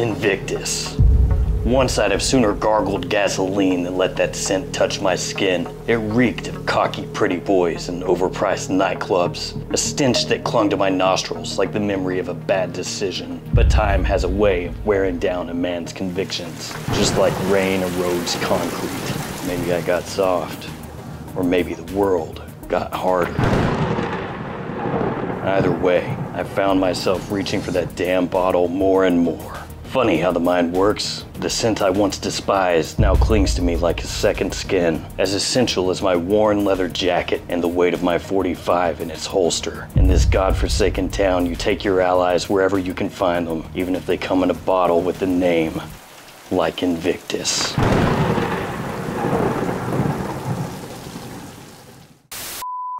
Invictus. Once I'd have sooner gargled gasoline than let that scent touch my skin. It reeked of cocky pretty boys and overpriced nightclubs, a stench that clung to my nostrils like the memory of a bad decision. But time has a way of wearing down a man's convictions, just like rain erodes concrete. Maybe I got soft, or maybe the world got harder. Either way, I found myself reaching for that damn bottle more and more. Funny how the mind works. The scent I once despised now clings to me like a second skin, as essential as my worn leather jacket and the weight of my 45 in its holster. In this godforsaken town, you take your allies wherever you can find them, even if they come in a bottle with a name like Invictus.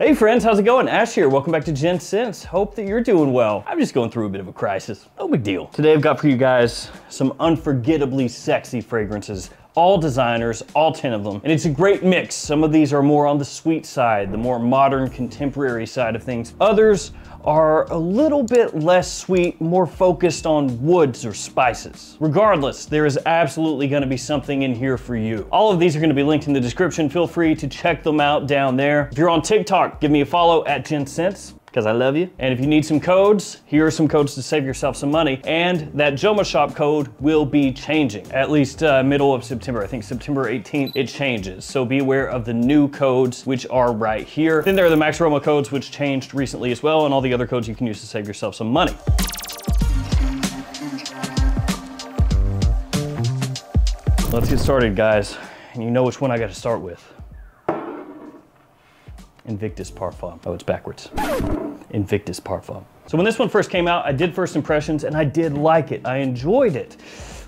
Hey friends, how's it going? Ash here, welcome back to Gen Sense. Hope that you're doing well. I'm just going through a bit of a crisis, no big deal. Today I've got for you guys some unforgettably sexy fragrances. All designers, all 10 of them. And it's a great mix. Some of these are more on the sweet side, the more modern, contemporary side of things. Others are a little bit less sweet, more focused on woods or spices. Regardless, there is absolutely gonna be something in here for you. All of these are gonna be linked in the description. Feel free to check them out down there. If you're on TikTok, give me a follow at Gen Sense, because I love you. And if you need some codes, here are some codes to save yourself some money. And that JOMASHOP code will be changing, at least middle of September. I think September 18th, it changes. So be aware of the new codes, which are right here. Then there are the Max Aroma codes, which changed recently as well, and all the other codes you can use to save yourself some money. Let's get started, guys. And you know which one I gotta start with. Invictus Parfum. Oh, it's backwards. Invictus Parfum. So when this one first came out, I did first impressions and I did like it. I enjoyed it,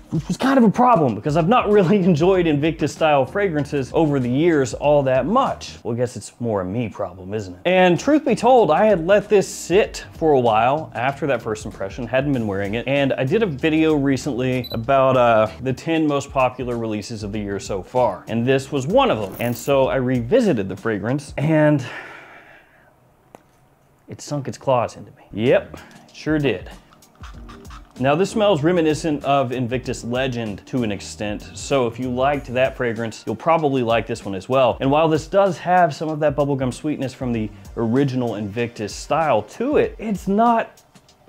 which was kind of a problem because I've not really enjoyed Invictus style fragrances over the years all that much. Well, I guess it's more a me problem, isn't it? And truth be told, I had let this sit for a while after that first impression, hadn't been wearing it. And I did a video recently about the 10 most popular releases of the year so far. And this was one of them. And so I revisited the fragrance and it sunk its claws into me. Yep, it sure did. Now this smells reminiscent of Invictus Legend to an extent, so if you liked that fragrance, you'll probably like this one as well. And while this does have some of that bubblegum sweetness from the original Invictus style to it, it's not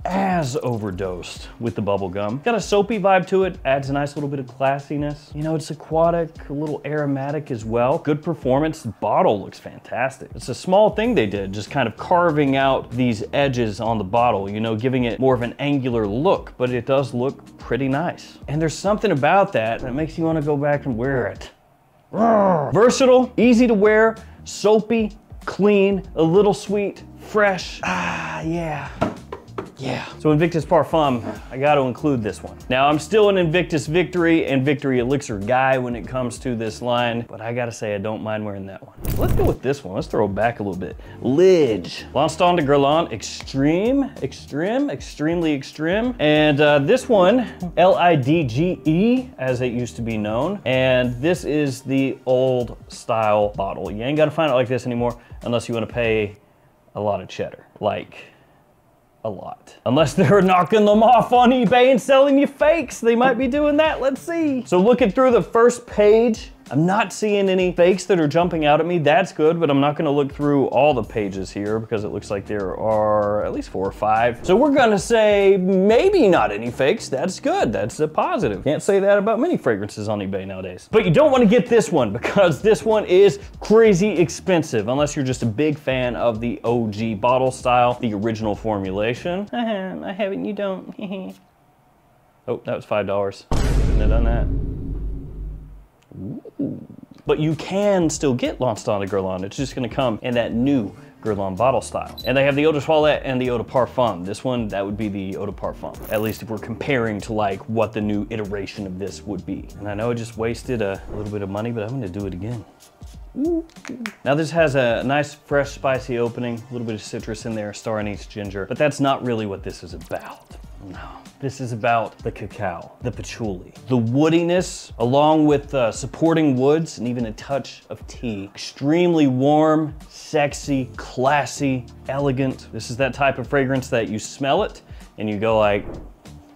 as overdosed with the bubblegum. Got a soapy vibe to it, adds a nice little bit of classiness. You know, it's aquatic, a little aromatic as well. Good performance, the bottle looks fantastic. It's a small thing they did, just kind of carving out these edges on the bottle, you know, giving it more of an angular look, but it does look pretty nice. And there's something about that that makes you want to go back and wear it. Versatile, easy to wear, soapy, clean, a little sweet, fresh. Yeah. Yeah. So Invictus Parfum, I got to include this one. Now I'm still an Invictus Victory and Victory Elixir guy when it comes to this line, but I gotta say I don't mind wearing that one. Let's go with this one. Let's throw it back a little bit. Lidge. L'Instant de Guerlain Extremely Extreme. And this one, Lidge, as it used to be known. And this is the old style bottle. You ain't gotta find it like this anymore unless you wanna pay a lot of cheddar. Like, a lot. Unless they're knocking them off on eBay and selling you fakes. They might be doing that, let's see. So looking through the first page, I'm not seeing any fakes that are jumping out at me. That's good, but I'm not gonna look through all the pages here because it looks like there are at least 4 or 5. So we're gonna say maybe not any fakes. That's good, that's a positive. Can't say that about many fragrances on eBay nowadays. But you don't wanna get this one because this one is crazy expensive unless you're just a big fan of the OG bottle style, the original formulation. I haven't, you don't. Oh, that was $5. Couldn't have done that. Ooh. But you can still get L'Instant de Guerlain. It's just gonna come in that new Guerlain bottle style. And they have the Eau de Toilette and the Eau de Parfum. This one, that would be the Eau de Parfum. At least if we're comparing to like what the new iteration of this would be. And I know I just wasted a little bit of money, but I'm gonna do it again. Ooh. Now this has a nice, fresh, spicy opening, a little bit of citrus in there, star anise ginger, but that's not really what this is about. No. This is about the cacao, the patchouli, the woodiness, along with supporting woods and even a touch of tea. Extremely warm, sexy, classy, elegant. This is that type of fragrance that you smell it and you go like,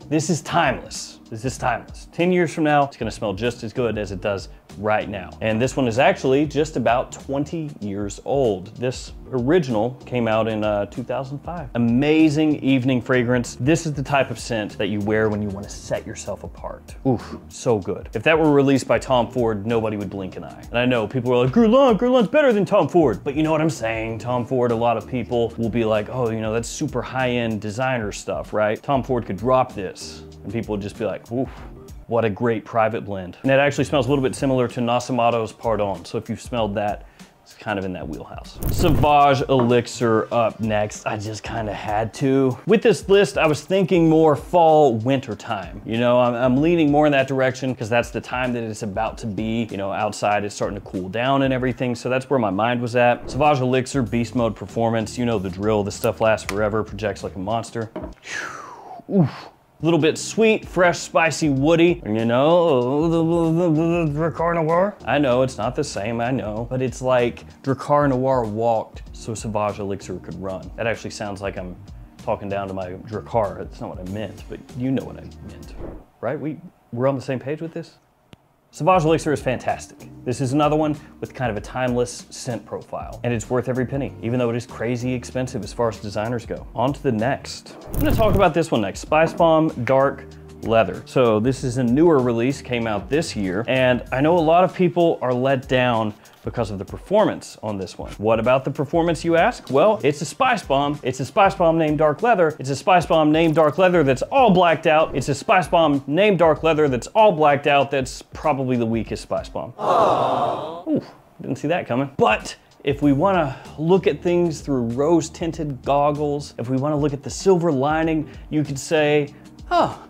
This is timeless. This is timeless. 10 years from now, it's gonna smell just as good as it does right now. And this one is actually just about 20 years old. This original came out in 2005. Amazing evening fragrance. This is the type of scent that you wear when you want to set yourself apart. Oof, so good. If that were released by Tom Ford, nobody would blink an eye. And I know people are like, Guerlain's better than Tom Ford. But you know what I'm saying? Tom Ford, a lot of people will be like, oh, you know, that's super high-end designer stuff, right? Tom Ford could drop this and people would just be like, oof. What a great private blend. And it actually smells a little bit similar to Nasamato's Pardon. So if you've smelled that, it's kind of in that wheelhouse. Sauvage Elixir up next. I just kind of had to. With this list, I was thinking more fall, winter time. You know, I'm leaning more in that direction because that's the time that it's about to be. You know, outside it's starting to cool down and everything. So that's where my mind was at. Sauvage Elixir, Beast Mode Performance. You know the drill. This stuff lasts forever, projects like a monster. Oof. A little bit sweet, fresh, spicy, woody. You know, the Drakkar Noir. I know, it's not the same, I know. But it's like Drakkar Noir walked so Sauvage Elixir could run. That actually sounds like I'm talking down to my Drakkar. That's not what I meant, but you know what I meant, right? We're on the same page with this? Sauvage Elixir is fantastic. This is another one with kind of a timeless scent profile, and it's worth every penny, even though it is crazy expensive as far as designers go. On to the next. I'm gonna talk about this one next, Spice Bomb Dark Leather. So this is a newer release, came out this year, and I know a lot of people are let down because of the performance on this one. What about the performance, you ask? Well, it's a Spice Bomb. It's a Spice Bomb named Dark Leather. It's a Spice Bomb named Dark Leather that's all blacked out. It's a Spice Bomb named Dark Leather that's all blacked out. That's probably the weakest Spice Bomb. Aww. Ooh, didn't see that coming. But if we want to look at things through rose-tinted goggles, if we want to look at the silver lining, you could say, oh,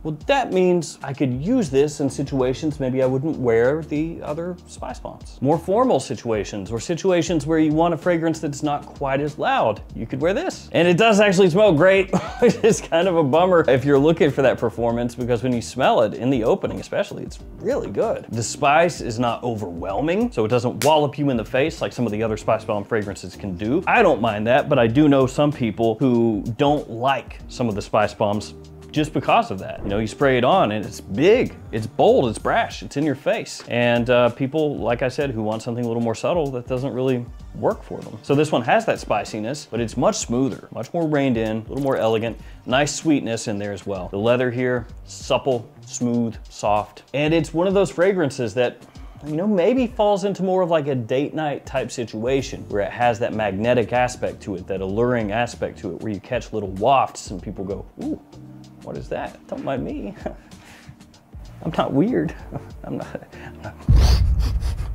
well, that means I could use this in situations maybe I wouldn't wear the other Spice Bombs. More formal situations, or situations where you want a fragrance that's not quite as loud, you could wear this. And it does actually smell great, which is kind of a bummer if you're looking for that performance, because when you smell it, in the opening especially, it's really good. The spice is not overwhelming, so it doesn't wallop you in the face like some of the other Spice Bomb fragrances can do. I don't mind that, but I do know some people who don't like some of the Spice Bombs just because of that. You know, you spray it on and it's big, it's bold, it's brash, it's in your face. And people, like I said, who want something a little more subtle, that doesn't really work for them. So this one has that spiciness, but it's much smoother, much more reined in, a little more elegant, nice sweetness in there as well. The leather here, supple, smooth, soft. And it's one of those fragrances that, you know, maybe falls into more of like a date night type situation where it has that magnetic aspect to it, that alluring aspect to it, where you catch little wafts and people go, ooh, what is that? Don't mind me. I'm not weird. I'm not.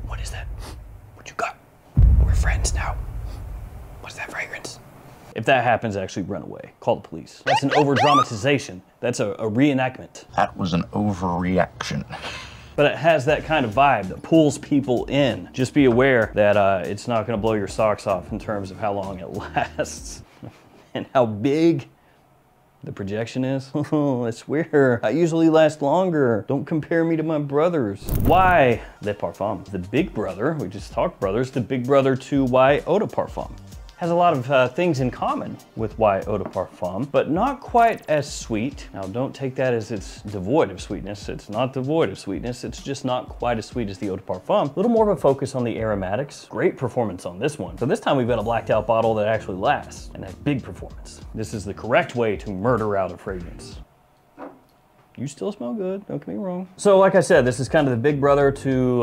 What is that? What you got? We're friends now. What's that fragrance? If that happens, actually run away. Call the police. That's an over-dramatization. That's a reenactment. That was an overreaction. But it has that kind of vibe that pulls people in. Just be aware that it's not gonna blow your socks off in terms of how long it lasts and how big the projection is. Oh, I swear, I usually last longer. Don't compare me to my brothers. Why Les Parfums? The big brother, we just talked brothers, the big brother to Why Eau de Parfum. Has a lot of things in common with Why Eau de Parfum, but not quite as sweet. Now don't take that as it's devoid of sweetness. It's not devoid of sweetness. It's just not quite as sweet as the Eau de Parfum. A little more of a focus on the aromatics. Great performance on this one. So this time we've got a blacked out bottle that actually lasts and that big performance. This is the correct way to murder out a fragrance. You still smell good, don't get me wrong. So like I said, this is kind of the big brother to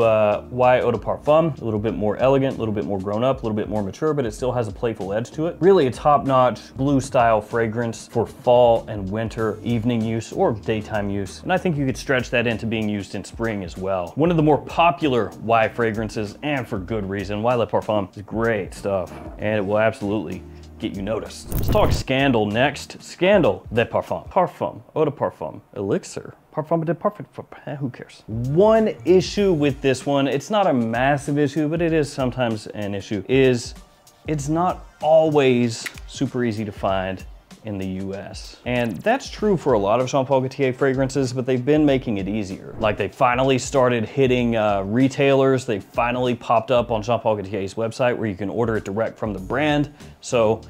Why Eau de Parfum. A little bit more elegant, a little bit more grown up, a little bit more mature, but it still has a playful edge to it. Really a top-notch blue style fragrance for fall and winter evening use or daytime use. And I think you could stretch that into being used in spring as well. One of the more popular Why fragrances, and for good reason. Why Les Parfums is great stuff, and it will absolutely get you noticed. Let's talk Scandal next. Scandal Les Parfums. Parfum, Eau de Parfum, Elixir, Parfum de Parfum, who cares? One issue with this one, it's not a massive issue, but it is sometimes an issue, is it's not always super easy to find in the US. And that's true for a lot of Jean Paul Gaultier fragrances, but they've been making it easier. Like they finally started hitting retailers. They finally popped up on Jean Paul Gaultier's website where you can order it direct from the brand. So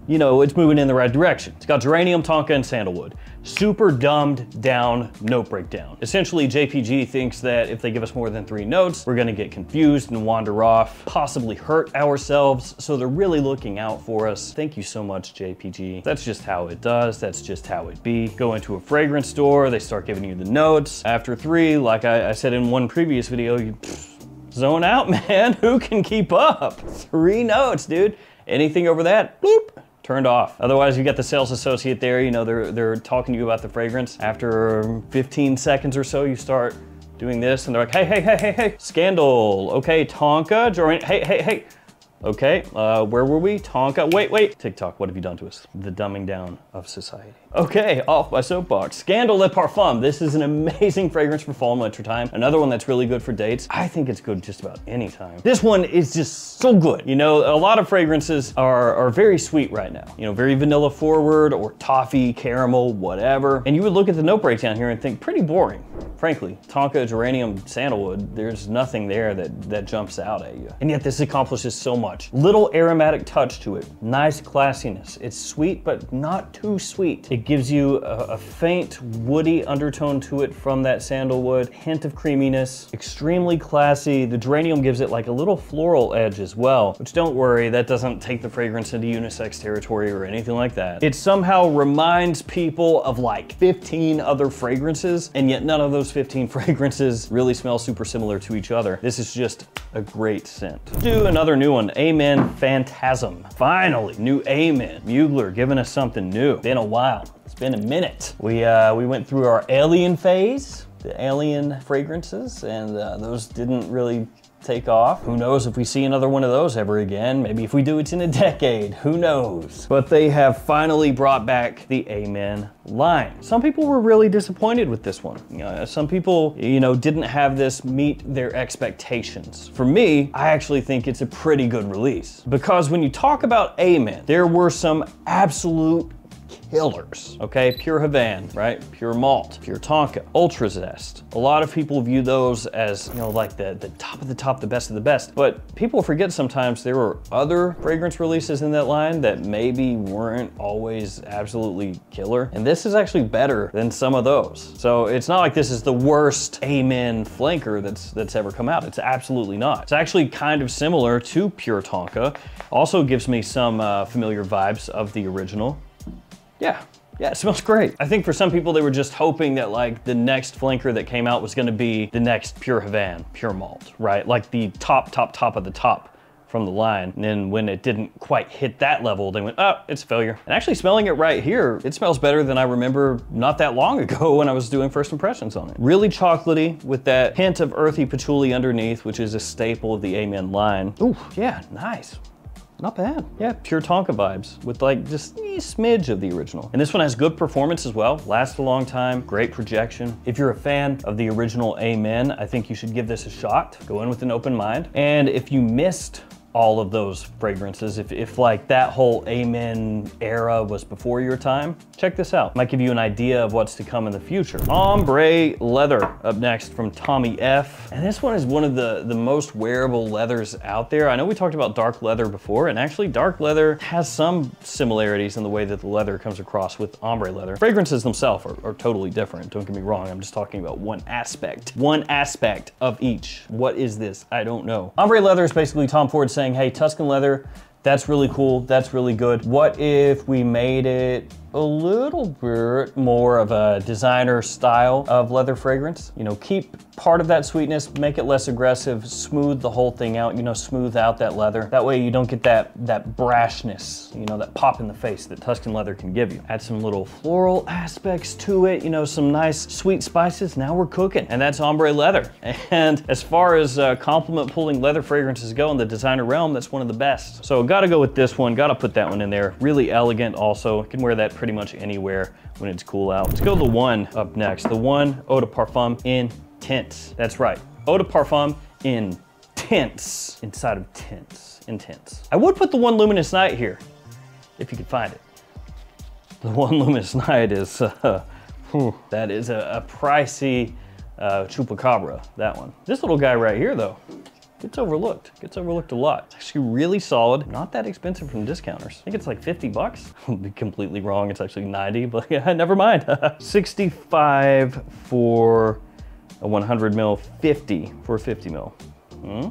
you know, it's moving in the right direction. It's got geranium, tonka, and sandalwood. Super dumbed down note breakdown. Essentially, JPG thinks that if they give us more than 3 notes, we're gonna get confused and wander off, possibly hurt ourselves, so they're really looking out for us. Thank you so much, JPG. That's just how it does, that's just how it be. Go into a fragrance store, they start giving you the notes. After 3, like I said in one previous video, you zone out, man. Who can keep up? 3 notes, dude. Anything over that, bloop, turned off. Otherwise, you got the sales associate there, you know, they're talking to you about the fragrance. After 15 seconds or so, you start doing this and they're like, hey, Scandal, okay, tonka, hey. Okay, where were we? Tonka, wait. TikTok, what have you done to us? The dumbing down of society. Okay, off my soapbox. Scandal Le Parfum. This is an amazing fragrance for fall and winter time. Another one that's really good for dates. I think it's good just about any time. This one is just so good. You know, a lot of fragrances are very sweet right now. You know, very vanilla forward or toffee, caramel, whatever. And you would look at the note breakdown here and think pretty boring. Frankly, tonka, geranium, sandalwood, there's nothing there that jumps out at you. And yet this accomplishes so much. Little aromatic touch to it. Nice classiness. It's sweet, but not too sweet. It gives you a faint woody undertone to it from that sandalwood, hint of creaminess, extremely classy. The geranium gives it like a little floral edge as well, which don't worry, that doesn't take the fragrance into unisex territory or anything like that. It somehow reminds people of like 15 other fragrances, and yet none of those 15 fragrances really smell super similar to each other. This is just a great scent. Do another new one, Amen Phantasm. Finally, new Amen. Mugler giving us something new. Been a while. It's been a minute. We went through our alien phase, the alien fragrances, and those didn't really take off. Who knows if we see another one of those ever again? Maybe if we do, it's in a decade. Who knows? But they have finally brought back the Amen line. Some people were really disappointed with this one. Some people, you know, didn't have this meet their expectations. For me, I actually think it's a pretty good release because when you talk about Amen, there were some absolute killers, okay? Pure Havana, right? Pure Malt, Pure Tonka, Ultra Zest. A lot of people view those as, you know, like the top of the top, the best of the best. But people forget sometimes there were other fragrance releases in that line that maybe weren't always absolutely killer. And this is actually better than some of those. So it's not like this is the worst Amen flanker that's ever come out. It's absolutely not. It's actually kind of similar to Pure Tonka. Also gives me some familiar vibes of the original. Yeah, it smells great. I think for some people, they were just hoping that like the next flanker that came out was gonna be the next Pure Havana, Pure Malt, right? Like the top of the top from the line. And then when it didn't quite hit that level, they went, oh, it's a failure. And actually smelling it right here, it smells better than I remember not that long ago when I was doing first impressions on it. Really chocolatey with that hint of earthy patchouli underneath, which is a staple of the Amen line. Ooh, yeah, nice. Not bad. Yeah, Pure Tonka vibes with like just a smidge of the original. And this one has good performance as well. Lasts a long time, great projection. If you're a fan of the original Amen, I think you should give this a shot. Go in with an open mind. And if you missed all of those fragrances, if like that whole Amen era was before your time, check this out. Might give you an idea of what's to come in the future. Ombre Leather up next from Tommy F. And this one is one of the most wearable leathers out there. I know we talked about dark leather before, and actually dark leather has some similarities in the way that the leather comes across with ombre leather. Fragrances themselves are totally different, don't get me wrong. I'm just talking about one aspect of each. What is this? I don't know. Ombre leather is basically Tom Ford saying, hey, Tuscan leather, that's really cool, that's really good. What if we made it a little bit more of a designer style of leather fragrance? You know, keep part of that sweetness, make it less aggressive, smooth the whole thing out, you know, smooth out that leather. That way you don't get that brashness, you know, that pop in the face that Tuscan leather can give you. Add some little floral aspects to it, you know, some nice sweet spices. Now we're cooking, and that's ombre leather. And as far as compliment pulling leather fragrances go in the designer realm, that's one of the best. So gotta go with this one, gotta put that one in there. Really elegant also, can wear that pretty much anywhere when it's cool out. Let's go to the one up next. The one Eau de Parfum Intense. That's right, Eau de Parfum Intense. Inside of tense, intense. I would put the one Luminous Night here, if you could find it. The one Luminous Night is, that is a pricey chupacabra, that one. This little guy right here though, gets overlooked. Gets overlooked a lot. It's actually really solid. Not that expensive from discounters. I think it's like 50 bucks. I'll be completely wrong. It's actually 90, but yeah, never mind. 65 for a 100 mil, 50 for a 50 mil.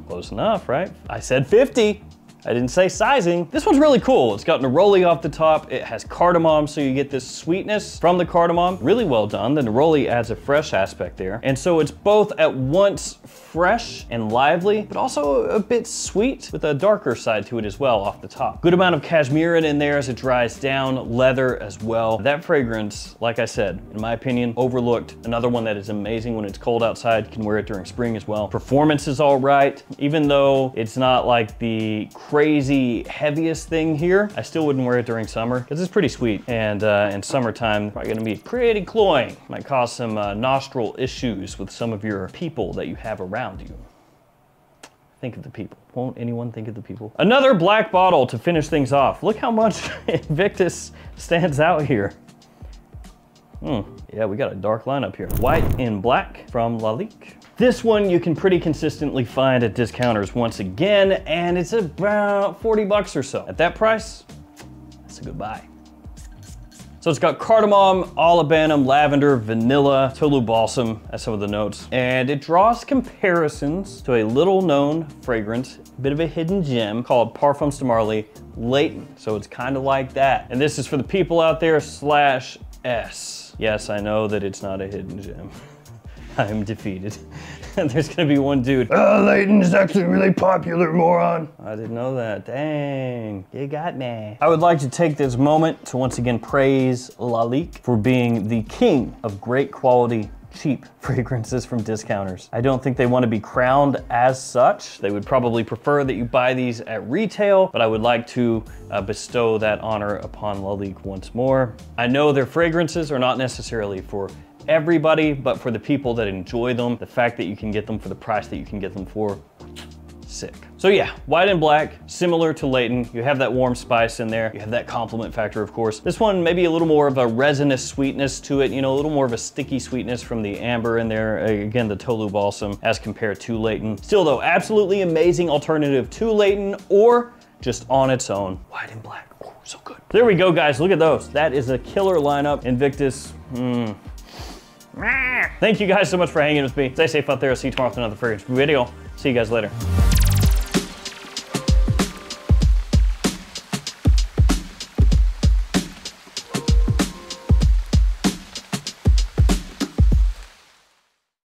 Close enough, right? I said 50. I didn't say sizing. This one's really cool. It's got neroli off the top. It has cardamom, so you get this sweetness from the cardamom. Really well done. The neroli adds a fresh aspect there. And so it's both at once fresh and lively, but also a bit sweet with a darker side to it as well off the top. Good amount of cashmere in there as it dries down, leather as well. That fragrance, like I said, in my opinion, overlooked. Another one that is amazing when it's cold outside. You can wear it during spring as well. Performance is all right. Even though it's not like the crazy heaviest thing here, I still wouldn't wear it during summer because it's pretty sweet. And in summertime, probably gonna be pretty cloying. Might cause some nostril issues with some of your people that you have around you. Think of the people. Won't anyone think of the people? Another black bottle to finish things off. Look how much Invictus stands out here. Yeah, we got a dark lineup here. White and black from Lalique. This one you can pretty consistently find at discounters once again, and it's about 40 bucks or so. At that price, that's a good buy. So it's got cardamom, olibanum, lavender, vanilla, tolu balsam as some of the notes. And it draws comparisons to a little known fragrance, a bit of a hidden gem called Parfums de Marly LAYTON. So it's kind of like that. And this is for the people out there /S. Yes, I know that it's not a hidden gem. I'm defeated. There's gonna be one dude. LAYTON is actually really popular, moron. I didn't know that. Dang, you got me. I would like to take this moment to once again praise Lalique for being the king of great quality, cheap fragrances from discounters. I don't think they want to be crowned as such. They would probably prefer that you buy these at retail, but I would like to bestow that honor upon Lalique once more. I know their fragrances are not necessarily for everybody, but for the people that enjoy them, the fact that you can get them for the price that you can get them for, sick. So yeah, white and black, similar to LAYTON. You have that warm spice in there. You have that compliment factor, of course. This one, maybe a little more of a resinous sweetness to it, you know, a little more of a sticky sweetness from the amber in there. Again, the tolu balsam as compared to LAYTON. Still though, absolutely amazing alternative to LAYTON or just on its own. White and black, oh, so good. There we go, guys, look at those. That is a killer lineup. Invictus, Thank you guys so much for hanging with me. Stay safe out there. I'll see you tomorrow with another fragrance video. See you guys later.